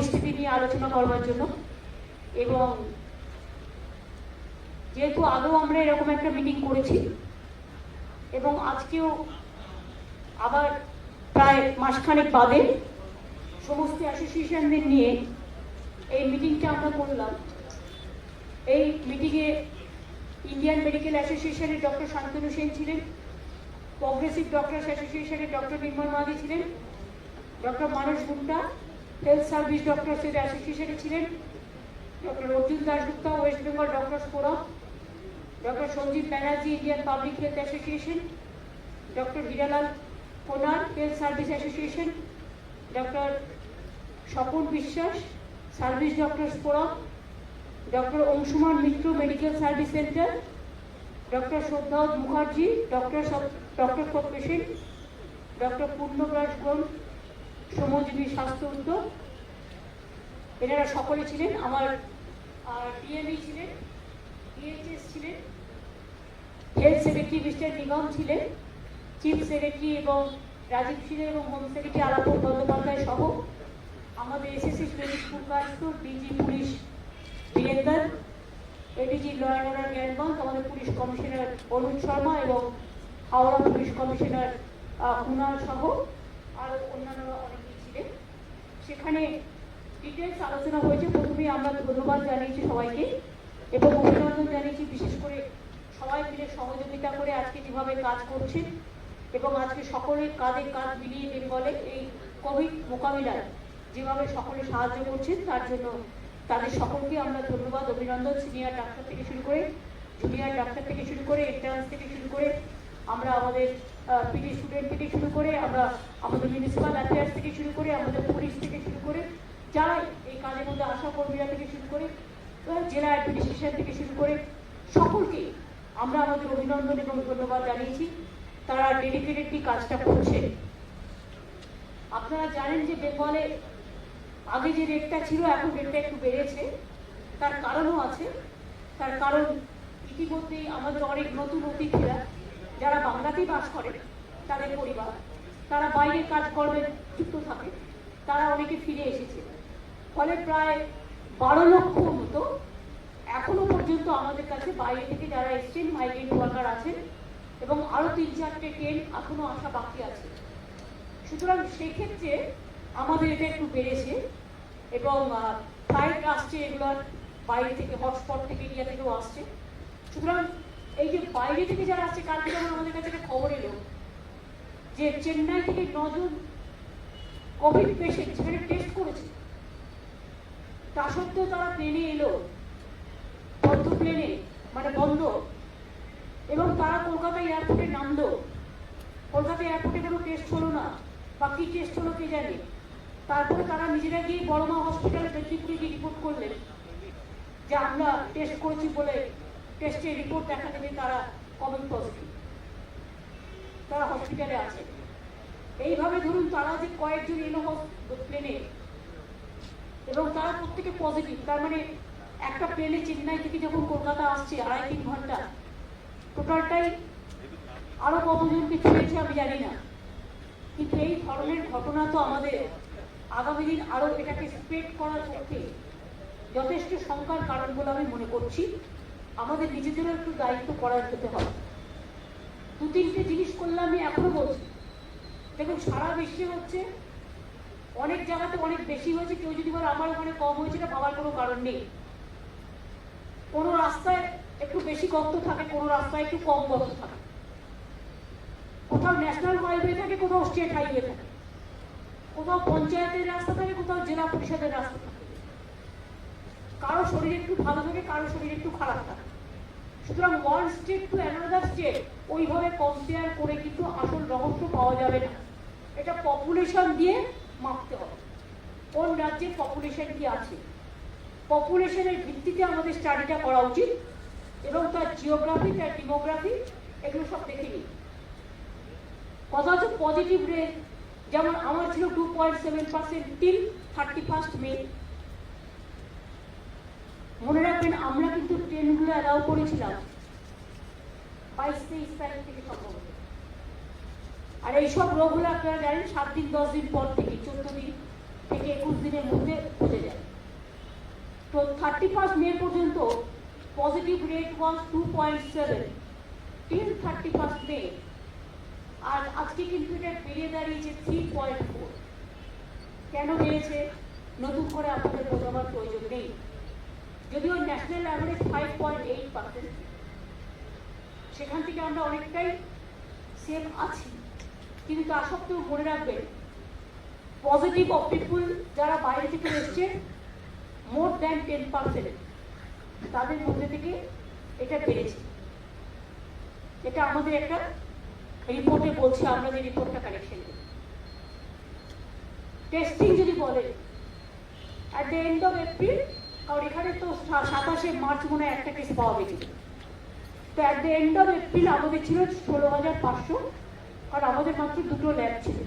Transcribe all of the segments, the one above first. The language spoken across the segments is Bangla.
পরিস্থিতি নিয়ে আলোচনা করবার জন্য। এবং যেহেতু আগেও আমরা এরকম একটা মিটিং করেছি এবং আজকেও আবার প্রায় মাসখানেক বাদে সমস্ত অ্যাসোসিয়েশনদের নিয়ে এই মিটিংটা আমরা করলাম। এই মিটিংয়ে ইন্ডিয়ান মেডিকেল অ্যাসোসিয়েশনের ডক্টর শান্তনু সেন ছিলেন, প্রগ্রেসিভ ডক্টরস অ্যাসোসিয়েশনের ডক্টর নির্মল মাঝি ছিলেন, doctor Manas Gupta health service ডক্টরসের অ্যাসোসিয়েশনে ছিলেন, doctor Arjun Dasgupta West Bengal doctors forum, doctor Sanjib Banerjee Indian public health association, doctor Hiralal Konar health service association, doctor Swapan Biswas service doctors forum, doctor Anshuman Mitra medical service centre, doctor শ্রদ্ধাওত Mukherjee doctor for patient, doctor পূর্ণপ্রাস গোল শ্রমজীবী স্বাস্থ্য উদ্যোগ, এনারা সকলে ছিলেন। আমার ডিএমই ছিলেন, ডিএইচএস ছিলেন, হেলথ সেক্রেটারি মিস্টার নিগম ছিলেন, চিফ সেক্রেটারি এবং রাজীব ছিলেন এবং হোম সেক্রেটারি আলাপুর বন্দ্যোপাধ্যায় সহ আমাদের এসএসসি স্কুল কাজপুর, DG police Birender, ADG law and order Gyanwant, আমাদের পুলিশ কমিশনার অরুণ শর্মা এবং হাওড়া পুলিশ কমিশনার কুণাল সহ আরও অন্যান্যরা অনেকেই ছিলেন। সেখানে ডিটেলস আলোচনা হয়েছে। প্রথমেই আমরা ধন্যবাদ জানিয়েছি সবাইকে এবং অভিনন্দন জানিয়েছি বিশেষ করে সবাই মিলে সহযোগিতা করে আজকে যেভাবে কাজ করছেন এবং আজকে সকলের কাঁধে কাঁধ মিলিয়ে বেঙ্গলে এই কোভিড মোকাবিলায় যেভাবে সকলে সাহায্য করছেন তার জন্য তাদের সকলকে আমরা ধন্যবাদ অভিনন্দন। সিনিয়র ডাক্তার থেকে শুরু করে জুনিয়র ডাক্তার থেকে শুরু করে এন্ট্রান্স থেকে শুরু করে আমরা আমাদের পিজি স্টুডেন্ট থেকে শুরু করে আমরা আমাদের মিউনিসিপ্যাল অ্যাফেয়ার্স থেকে শুরু করে আমাদের পুলিশ থেকে শুরু করে যারা এই কাজের মধ্যে আশা কর্মীরা থেকে শুরু করে জেলা অ্যাডমিনিস্ট্রেশন থেকে শুরু করে সকলকে আমরা আমাদের অভিনন্দন এবং ধন্যবাদ জানিয়েছি। তারা ডেডিকেটেডলি কাজটা করছে। আপনারা জানেন যে বেঙ্গলে আগে যে রেটটা ছিল এখন রেটটা একটু বেড়েছে, তার কারণও আছে। তার কারণ ইতিমধ্যেই আমাদের অনেক নতুন অতিথিরা যারা বাংলাতেই বাস করে তাদের পরিবার তারা বাইরে কাজকর্মে যুক্ত থাকে, তারা অনেকে ফিরে এসেছে। ফলে প্রায় 12 লক্ষ মতো এখনো পর্যন্ত আমাদের কাছে বাইরে থেকে যারা এসছেন মাইগ্রেন্ট ওয়ার্কার আছেন এবং আরও 3-4টে ট্রেন এখনো আসা বাকি আছে। সুতরাং সেক্ষেত্রে আমাদের এটা একটু বেড়েছে এবং ফ্লাইট আসছে, এগুলোর বাইরে থেকে হটস্পট থেকে ইন্ডিয়া থেকেও আসছে। সুতরাং এই যে বাইরে থেকে যারা আসছে, কালকে যেমন আমাদের কাছে একটা খবর এলো যে চেন্নাই থেকে 9 জন কোভিড পেশেন্ট সেখানে টেস্ট করেছে, তা সত্ত্বেও তারা প্লেনে এলো, বন্ধ প্লেনে মানে বন্ধ, এবং তারা কলকাতা এয়ারপোর্টে নামলো। কলকাতা এয়ারপোর্টে কোনো টেস্ট হলো না বা কি টেস্ট হলো কে জানে। তারপরে তারা নিজেরা গিয়ে বড়মা হসপিটালে মেদিনীপুরে গিয়ে রিপোর্ট করলেন যে আমরা টেস্ট করেছি বলে টেস্টের রিপোর্ট দেখা দেবে তারা কোভিড পজিটিভ, তারা হসপিটালে আছে। এইভাবে ধরুন তারা যে কয়েকজন এলো প্লেনে এবং তারা প্রত্যেকে পজিটিভ, তার মানে একটা প্লেনে চেন্নাই থেকে যখন কলকাতা আসছে 2.5-3 ঘন্টা, টোটালটাই আরো কতজনকে ছুঁয়েছে আমি জানি না। কিন্তু এই ধরনের ঘটনা তো আমাদের আগামী দিন আরো এটাকে স্প্রেড করার পক্ষে যথেষ্ট শঙ্কার কারণ বলে আমি মনে করছি। আমাদের নিজেদেরও একটু দায়িত্ব করার হতে হবে। 2-3টে জিনিস করলে আমি এখনো বলছি, দেখুন সারা বিশ্বে হচ্ছে, অনেক জায়গাতে অনেক বেশি হয়েছে। কেউ যদি বলে আমার ওখানে কম হয়েছে, এটা ভাবার কোনো কারণ নেই। কোনো রাস্তায় একটু বেশি গর্ত থাকে, কোনো রাস্তায় একটু কম গর্ত থাকে, কোথাও ন্যাশনাল হাইওয়ে থাকে, কোথাও স্টেট হাইওয়ে থাকে, কোথাও পঞ্চায়েতের রাস্তা থাকে, কোথাও জেলা পরিষদের রাস্তা থাকে। কারো শরীর একটু ভালো থাকে, কারো শরীর একটু খারাপ থাকে। সুতরাং one state to another state ওইভাবে কম্পেয়ার করে কিন্তু আসল রহস্য পাওয়া যাবে না। এটা পপুলেশন দিয়ে মাপতে হবে, কোন রাজ্যের পপুলেশন কি আছে। পপুলেশনের ভিত্তিতে আমাদের স্টাডিটা করা উচিত এবং তার জিওগ্রাফি, তার ডেমোগ্রাফি, এগুলো সব দেখে নিই। কথা হচ্ছে পজিটিভ রেট, যেমন আমার ছিল 2.7% টিল 31 মে। মনে রাখবেন আমরা কিন্তু ট্রেনগুলো অ্যালাউ করেছিলাম 22-23 তারিখ থেকে সম্ভবত। আর এইসব রোগগুলো আপনারা জানেন 7 দিন 10 দিন পর থেকে, 14 দিন থেকে 21 দিনের মধ্যে বুঝে যায়। তো 31 মে পর্যন্ত পজিটিভ রেট ওয়াজ 2.7 টিল 31 মে, আর আজকে কিন্তু এটা বেড়ে দাঁড়িয়েছে 3.4। কেন বেড়েছে নতুন করে আপনাদের বোঝাবার প্রয়োজন নেই। যদিও ন্যাশনাল অ্যাভারেজ 5.8%, সেখান থেকে আমরা অনেকটাই সেফ আছি, কিন্তু তা সত্ত্বেও মনে রাখবেন পজিটিভ অফ পিপুল যারা বাইরে থেকে এসছে মোর দ্যান 10%, তাদের মধ্যে থেকে এটা বেড়েছে। এটা আমাদের একটা রিপোর্টে বলছে, আমরা যে রিপোর্টটা কালেকশন করি। টেস্টিং যদি বলে at the end of April, কারণ এখানে তো 27 মার্চ মনে হয় একটা কেস পাওয়া গেছিল, তো at the end of April আমাদের ছিল 16,500, আর আমাদের মাত্র 2টো ল্যাব ছিল।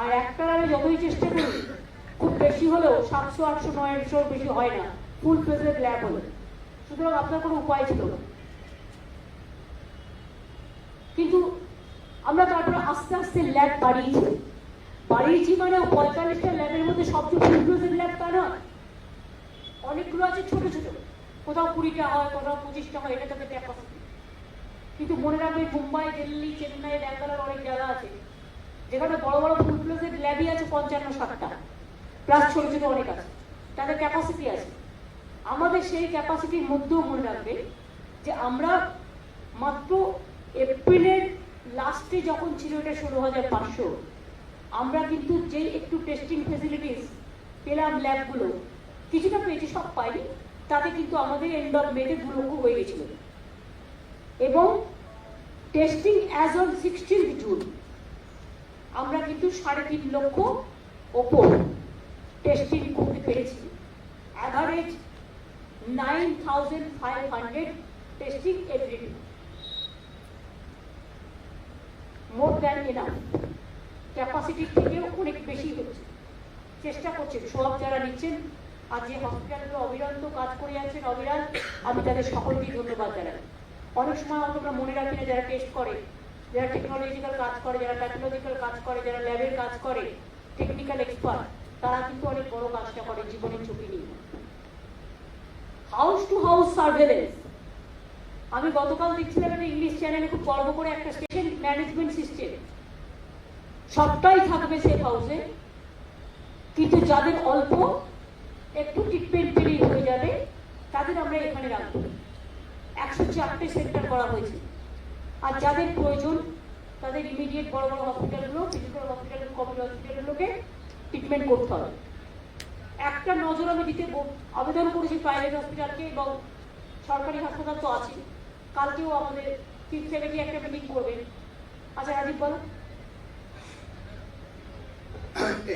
আর একটা ল্যাবে যতই চেষ্টা করি খুব বেশি হলেও 700, 800, 900 বেশি হয় না ফুল ফেজের ল্যাব হলে, সুতরাং আপনার কোনো উপায় ছিল না। কিন্তু আমরা তারপরে আস্তে আস্তে ল্যাব বাড়িয়েছি মানে 45টা ল্যাবের মধ্যে সবচেয়ে ফুল ফেজের ল্যাব তা নয়, অনেকগুলো আছে ছোট ছোট, কোথাও 20টা হয়, কোথাও 25টা হয়, এটা তাদের ক্যাপাসিটি। কিন্তু মনে রাখবে মুম্বাই, দিল্লি, চেন্নাই, ব্যাঙ্গালোর অনেক জায়গা আছে যেখানে বড় বড় ফুল ফ্লেজেড ল্যাবই আছে 55-60টা, প্লাস ছোট ছোট অনেক আছে, তাদের ক্যাপাসিটি আছে। আমাদের সেই ক্যাপাসিটির মধ্যেও মনে রাখবে যে আমরা মাত্র এপ্রিলের লাস্টে যখন ছিল এটা 16,500, আমরা কিন্তু যে একটু টেস্টিং ফেসিলিটিস পেলাম ল্যাবগুলো, কিছুটা পেয়েছি, সব পাইনি, তাতে কিন্তু আমাদের এন্ড অফ মেতে 2 লক্ষ হয়ে গেছিল। এবং টেস্টিং অ্যাজ অন 16 জুন আমরা কিন্তু 3.5 লক্ষ ওপর টেস্টিং করতে পেরেছি। Average 9,500 testing every day, more than enough. ক্যাপাসিটির থেকেও অনেক বেশি হচ্ছে, চেষ্টা করছেন সব যারা নিচ্ছেন, আর যে হসপিটালগুলো অবিরত কাজ করে যাচ্ছেন অবিরাম, আমি তাদের সকলকেই ধন্যবাদ জানাই। অনেক সময় আমরা মনে রাখি না যারা টেস্ট করে, যারা টেকনোলজিক্যাল কাজ করে, যারা টেকনোলজিক্যাল কাজ করে, যারা ল্যাবের কাজ করে, টেকনিক্যাল এক্সপার্ট, তারা কিন্তু অনেক বড় কাজটা করে জীবনের ঝুঁকি নিয়ে। হাউস টু হাউস সার্ভেলেন্স, আমি গতকাল দেখছিলাম একটা ইংলিশ চ্যানেলে খুব গর্ব করে একটা স্টেশন ম্যানেজমেন্ট সিস্টেম, সবটাই থাকবে সেফ হাউসে, কিন্তু যাদের অল্প একটু ট্রিটমেন্ট পেলেই হয়ে যাবে তাদের আমরা এখানে রাখবো। 104টে সেন্টার করা হয়েছে, আর যাদের প্রয়োজন তাদের ইমিডিয়েট বড় বড় হসপিটালগুলো, ফিজিক্যাল হসপিটাল, কমিউনিটি হসপিটালগুলোকে ট্রিটমেন্ট করতে হবে। একটা নজর আমি দিতে আবেদন করেছি প্রাইভেট হসপিটালকে, এবং সরকারি হাসপাতাল তো আছে, কালকেও আমাদের চিফ সেক্রেটারি একটা মিটিং করবেন। আচ্ছা রাজীব বলো।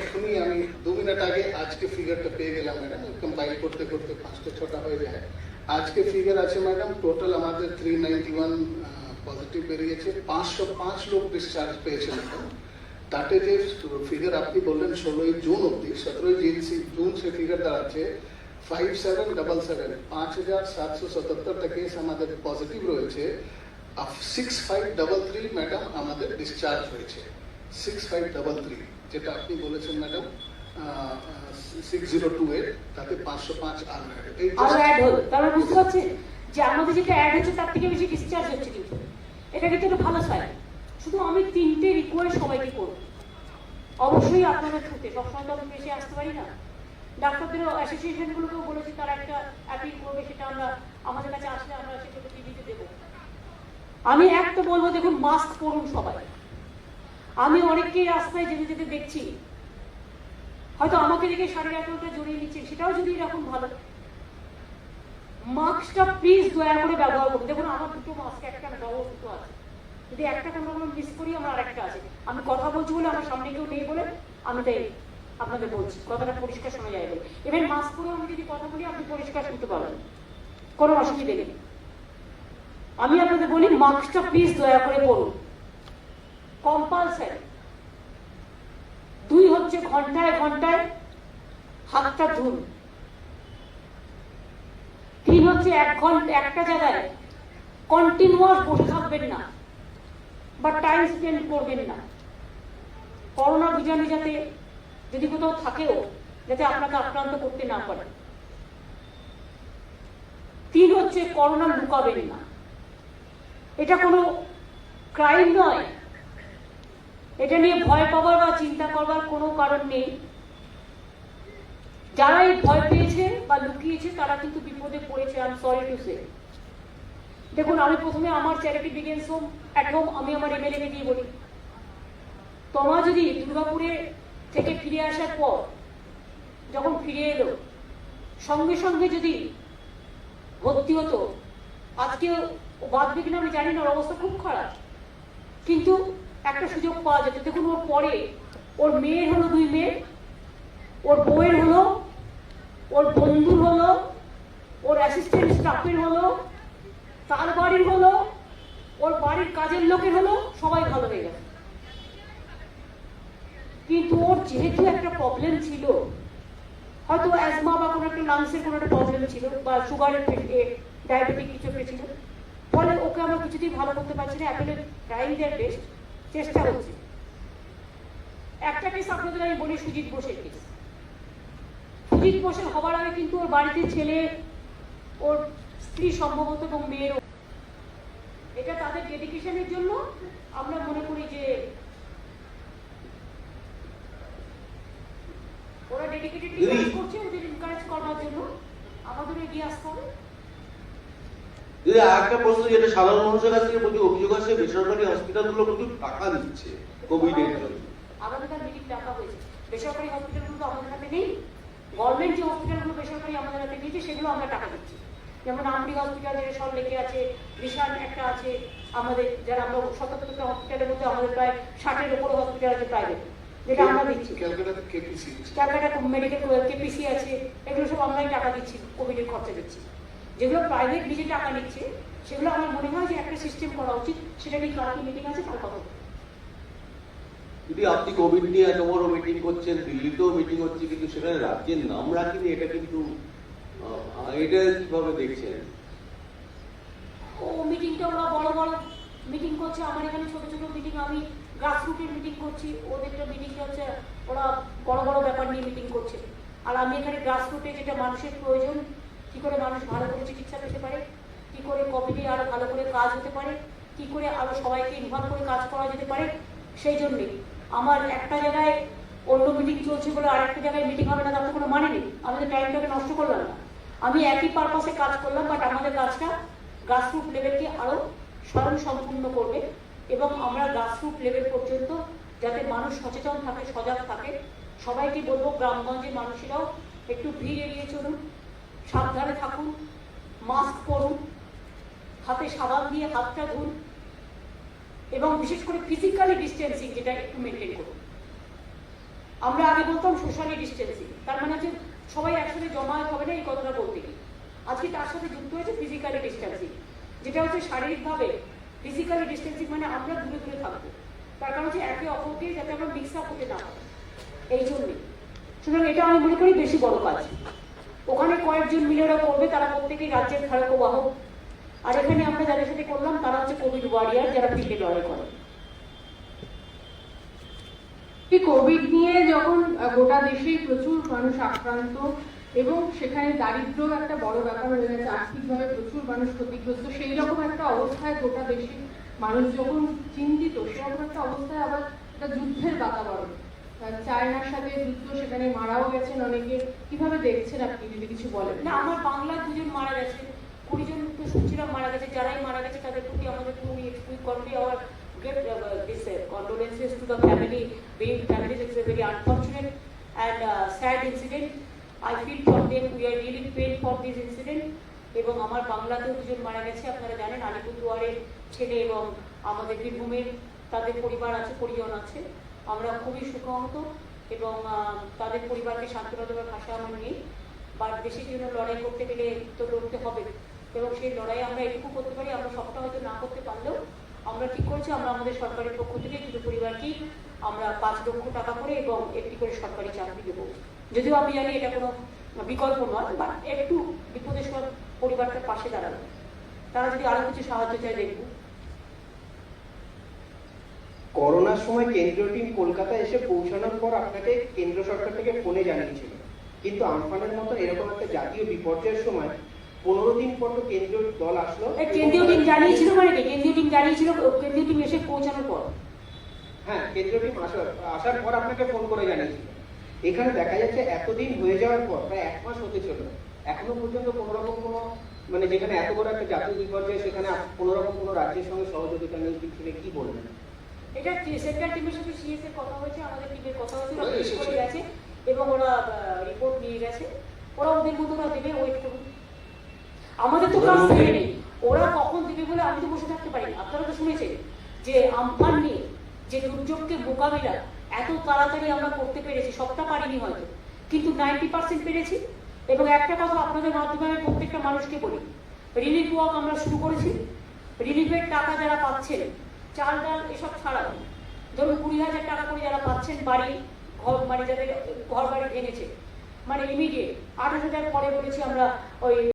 এখনই আমি 2 মিনিট আগে আজকে ফিগারটা পেয়ে গেলাম ম্যাডাম, কম্পাইল করতে করতে 5টা 6টা হয়ে যায়। আজকে ফিগার আছে ম্যাডাম, টোটাল আমাদের 391 পজিটিভ বেরিয়েছে, 505 লোক ডিসচার্জ পেয়েছে ম্যাডাম। তাতে যে ফিগার আপনি বললেন 16 জুন অব্দি, 17 জুন সে ফিগার দাঁড়াচ্ছে 5777, 5,777টা কেস আমাদের পজিটিভ রয়েছে। 6533 ম্যাডাম আমাদের ডিসচার্জ হয়েছে, 6533, যেটা আপনি বলেছেন ম্যাডাম 6028, তাতে 505 আর অ্যাড হলো। তাহলে বুঝতে পারছেন যে আমাদের যেটা অ্যাড হচ্ছে তার থেকে বেশি ডিসচার্জ হচ্ছে, কিন্তু এটা কিন্তু একটা ভালো সাইন। শুধু আমি 3টে রিকোয়েস্ট সবাইকে করব, অবশ্যই আপনাদের থ্রুতে, সবসময় তো আমি বেশি আসতে পারি না, ডাক্তারদের অ্যাসোসিয়েশনগুলোকেও বলেছি তারা একটা অ্যাপিল করবে, সেটা আমরা আমাদের কাছে আসলে আমরা সেটা টিভিতে দেবো। আমি একটা বলবো, দেখুন মাস্ক পরুন সবাই। আমি অনেককেই রাস্তায় যেতে যেতে দেখছি, হয়তো আমাকে দেখে 11:30টা জড়িয়ে নিচ্ছেন, সেটাও যদি এরকম ভালো। মাস্কটা প্লিজ দয়া করে ব্যবহার করুন। দেখুন আমার 2টো মাস্ক, একটা ডবল 2টো আছে, যদি একটা কোনো মিস করি আমার আরেকটা আছে। আমি কথা বলছি বলে আমার সামনে কেউ নেই বলে আমি তাই আপনাদের বলছি, কথাটা পরিষ্কার শোনা যায় বলে। এবার মাস্ক পরে আমি যদি কথা বলি আপনি পরিষ্কার শুনতে পারবেন, কোনো অসুবিধা নেই। আমি আপনাদের বলি মাস্কটা প্লিজ দয়া করে পরুন, কম্পালসারি। 2 হচ্ছে ঘন্টায় ঘন্টায় হাতটা ধুন। 3 হচ্ছে 1 ঘন্টা একটা জায়গায় কন্টিনিউয়াস বসে থাকবেন না বা টাইম স্পেন্ড করবেন না। করোনা বীজাণু যাতে যদি কোথাও থাকেও যাতে আপনাকে আক্রান্ত করতে না পারে। 3 হচ্ছে করোনা লুকাবেন না। এটা কোনো ক্রাইম নয়, এটা নিয়ে ভয় পাওয়ার বা চিন্তা করবার কোনো কারণ নেই। যারা এই ভয় পেয়েছে বা লুকিয়েছে তারা কিন্তু বিপদে পড়েছে। I am sorry to say. দেখুন, আমি প্রথমে আমার charity begins home at home, আমি আমার এমএলএ কে দিয়ে বলি, তোমা যদি দুর্গাপুরে থেকে ফিরে আসার পর যখন ফিরে এলো সঙ্গে সঙ্গে যদি ভর্তি হতো, আজকে বাঁচবে কিনা আমি জানি না, ওর অবস্থা খুব খারাপ, কিন্তু একটা সুযোগ পাওয়া যেত। দেখুন, ওর পরে ওর মেয়ের হলো 2 মেয়ে, ওর বউয়ের হলো, ওর বন্ধুর হলো, ওর অ্যাসিস্ট্যান্ট স্টাফের হলো, তার বাড়ির হলো, ওর বাড়ির কাজের লোকের হলো, সবাই ভালো হয়ে গেছে। কিন্তু ওর যেহেতু একটা প্রবলেম ছিল, হয়তো অ্যাজমা বা কোনো একটা লাংসের কোনো একটা প্রবলেম ছিল বা সুগারের ডায়াবেটিক কিছু একটা ছিল, ফলে ওকে আমরা কিছুতেই ভালো করতে পারছি না। অ্যাপেলের ট্রাইং দেয়ার বেস্ট, চেষ্টা হচ্ছে। একটা কেস আপনাদের আমি বলি, সুজিত বোসের কেস। সুজিত বোসের হবার আগে কিন্তু ওর বাড়িতে ছেলে, ওর স্ত্রী সম্ভবত এবং মেয়েরও, এটা তাদের ডেডিকেশনের জন্য আমরা মনে করি যে ওরা ডেডিকেটেড কাজ করছে, ওদের এনকারেজ করার জন্য আমাদের এগিয়ে আসতে হবে। যদি আরেকটা প্রশ্ন, যেটা সাধারণ মানুষের কাছ থেকে প্রচুর অভিযোগ আছে, বেসরকারি হসপিটালগুলো প্রচুর টাকা দিচ্ছে কোভিডের জন্য। আগামীকাল মিটিং ডাকা হয়েছে। বেসরকারি হসপিটালগুলো তো আমাদের হাতে নেই, গভর্নমেন্ট যে হসপিটালগুলো বেসরকারি আমাদের হাতে দিয়েছে সেগুলো আমরা টাকা দিচ্ছি। যেমন আমরি হসপিটাল, যেটা সব লেগে আছে, রিসান একটা আছে আমাদের, যারা আমরা 77টা হসপিটালের মধ্যে আমাদের প্রায় 60-এর উপরে হসপিটাল আছে প্রাইভেট, যেটা আমরা দিচ্ছি। ক্যালকাটাতে কেপিসি, ক্যালকাটা মেডিকেল কেপিসি আছে, এগুলো সব আমরাই টাকা দিচ্ছি, কোভিডের খরচা দিচ্ছি। যেগুলো প্রাইভেট নিজে টাকা নিচ্ছে সেগুলো আমার মনে হয় যে একটা সিস্টেম করা উচিত, সেটা নিয়ে কালকে মিটিং আছে, তার কথা। যদি আপনি কোভিড নিয়ে এত বড় মিটিং করছেন, দিল্লিতেও মিটিং হচ্ছে, কিন্তু সেখানে রাজ্যের নাম রাখেনি, এটা কিন্তু এটা কিভাবে দেখছেন? ও মিটিংটা ওরা বড় বড় মিটিং করছে, আমার এখানে ছোট ছোট মিটিং, আমি গ্রাসরুটের মিটিং করছি, ওদেরটা মিটিংটা হচ্ছে ওরা বড় বড় ব্যাপার নিয়ে মিটিং করছে। আর আমি এখানে গ্রাসরুটে যেটা মানুষের প্রয়োজন, কি করে মানুষ ভালো করে চিকিৎসা পেতে পারে, কি করে কোভিডে আরো ভালো করে কাজ হতে পারে, কি করে আরো সবাইকে ইনভলভ করে কাজ করা যেতে পারে, সেই জন্যে আমার একটা জায়গায় অন্য মিটিং চলছে বলে আরেকটা জায়গায় মিটিং হবে না, তার তো কোনো মানে নেই। আমাদের টাইমটাকে নষ্ট করলাম না, আমি একই পারপাসে কাজ করলাম, বাট আমাদের কাজটা গ্রাসরুট লেভেলকে আরো স্বয়ং সম্পূর্ণ করবে এবং আমরা গ্রাসরুট লেভেল পর্যন্ত যাতে মানুষ সচেতন থাকে, সজাগ থাকে। সবাইকে বলবো, গ্রামগঞ্জের মানুষেরাও একটু ভিড় এড়িয়ে চলুন, সাবধানে থাকুন, মাস্ক পরুন, হাতে সাবান দিয়ে হাতটা ধুন এবং বিশেষ করে ফিজিক্যালি ডিস্টেন্সিং যেটা একটু মেনটেন করুন। আমরা আগে বলতাম সোশ্যালি ডিস্টেন্সিং, তার মানে হচ্ছে সবাই একসাথে জমায়েত হবে না, এই কথাটা বলতে গিয়ে আজকে তার সাথে যুক্ত হয়েছে ফিজিক্যালি ডিস্টেন্সিং, যেটা হচ্ছে শারীরিকভাবে ফিজিক্যালি ডিস্টেন্সিং, মানে আমরা দূরে দূরে থাকবো, তার কারণ হচ্ছে একে অপরকে যাতে আমরা মিক্স আপ হতে না হয়, এই জন্যে। সুতরাং এটা আমি মনে করি বেশি বড় কাজ। ওখানে কয়েকজন মিলে ওরা করবে, তারা প্রত্যেকেই রাজ্যের ধারক বাহক, আর এখানে আমরা যাদের সাথে করলাম তারা হচ্ছে কোভিড ওয়ারিয়ার, যারা ফিল্ডে লড়াই করে। কোভিড নিয়ে যখন গোটা দেশেই প্রচুর মানুষ আক্রান্ত এবং সেখানে দারিদ্র একটা বড় ব্যাপার হয়ে গেছে, আর্থিকভাবে প্রচুর মানুষ ক্ষতিগ্রস্ত, সেই রকম একটা অবস্থায় গোটা দেশে মানুষ যখন চিন্তিত, সেরকম একটা অবস্থায় আবার একটা যুদ্ধের বাতাবরণ, চায়নার সাথে যুদ্ধ, সেখানে মারাও গেছেন অনেকে, কিভাবে দেখছেন আপনি, যদি কিছু বলেন? না, আমার বাংলার 2 জন মারা গেছে, 20 জন তো শুনছিলাম মারা গেছে। যারাই মারা গেছে তাদের প্রতি আমাদের convey our this condolences to the family. Being families, it's a very unfortunate and sad incident. I feel for them, we are really paid for this incident. এবং আমার বাংলাতেও 2 জন মারা গেছে, আপনারা জানেন, আলিপুরদুয়ারের ছেলে এবং আমাদের বীরভূমের তাদের পরিবার আছে, পরিজন আছে। আমরা খুবই শোকাহত এবং তাদের পরিবারকে সান্ত্বনা দেওয়ার ভাষা আমার নেই। বা দেশের জন্য লড়াই করতে গেলে তো লড়তে হবে এবং সেই লড়াই আমরা এটুকু করতে পারি, আমরা সবটা হয়তো না করতে পারলেও আমরা ঠিক করেছি, আমরা আমাদের সরকারের পক্ষ থেকে 2 পরিবারকেই আমরা 5 লক্ষ টাকা করে এবং একটি করে সরকারি চাকরি দেবো। যদিও আমি জানি এটা কোনো বিকল্প নয়, বা একটু বিপদের সময় পরিবারটার পাশে দাঁড়ানো, তারা যদি আরো কিছু সাহায্য চায় দেখবো। করোনার সময় কেন্দ্রীয় টিম কলকাতা এসে পৌঁছানোর পর আপনাকে কেন্দ্র সরকার থেকে ফোনে জানিয়েছিল, কিন্তু আমফানের মতো এরকম একটা জাতীয় বিপর্যয়ের সময় 15 দিন পর তো কেন্দ্রীয় দল আসলো। কেন্দ্রীয় টিম জানিয়েছিল মানে কি? কেন্দ্রীয় টিম জানিয়েছিল, কেন্দ্রীয় টিম এসে পৌঁছানোর পর। হ্যাঁ, কেন্দ্রীয় টিম আসার পর আপনাকে ফোন করে জানিয়েছিল। এখানে দেখা যাচ্ছে এতদিন হয়ে যাওয়ার পর, প্রায় 1 মাস হতে চলল, এখনো পর্যন্ত কোনো রকম কোনো মানে যেখানে এত বড় একটা জাতীয় বিপর্যয় সেখানে কোনো রকম কোনো রাজ্যের সঙ্গে সহযোগিতা নেই, কিছু নেই, কি বলবেন? এটা সেন্ট্রাল টিমের সাথে সিএস এর কথা হয়েছে, আমাদের টিমের কথা হয়েছে, ওরা ওরা brief করে গেছে এবং ওরা রিপোর্ট নিয়ে গেছে। ওরা ওদের মতো ওরা দেবে, ওয়েট করুন। আমাদের তো কাজ ছেড়ে নেই, ওরা কখন দেবে বলে আমি তো বসে থাকতে পারি না। আপনারা তো শুনেছেন যে আমফান নিয়ে যে দুর্যোগকে মোকাবিলা এত তাড়াতাড়ি আমরা করতে পেরেছি, সবটা পারিনি হয়তো, কিন্তু 90% পেরেছি। এবং একটা কথা আপনাদের মাধ্যমে আমি প্রত্যেকটা মানুষকে বলি, রিলিফ ওয়ার্ক আমরা শুরু করেছি। রিলিফের টাকা যারা পাচ্ছেন, চাল ডাল এসব ছাড়াও, ধরুন 20,000 টাকা করে যারা পাচ্ছেন, বাড়ি ঘর মানে যাদের ঘর বাড়ি ভেঙেছে, মানে ইমিডিয়েট 28,000 পরে বলেছি আমরা ওই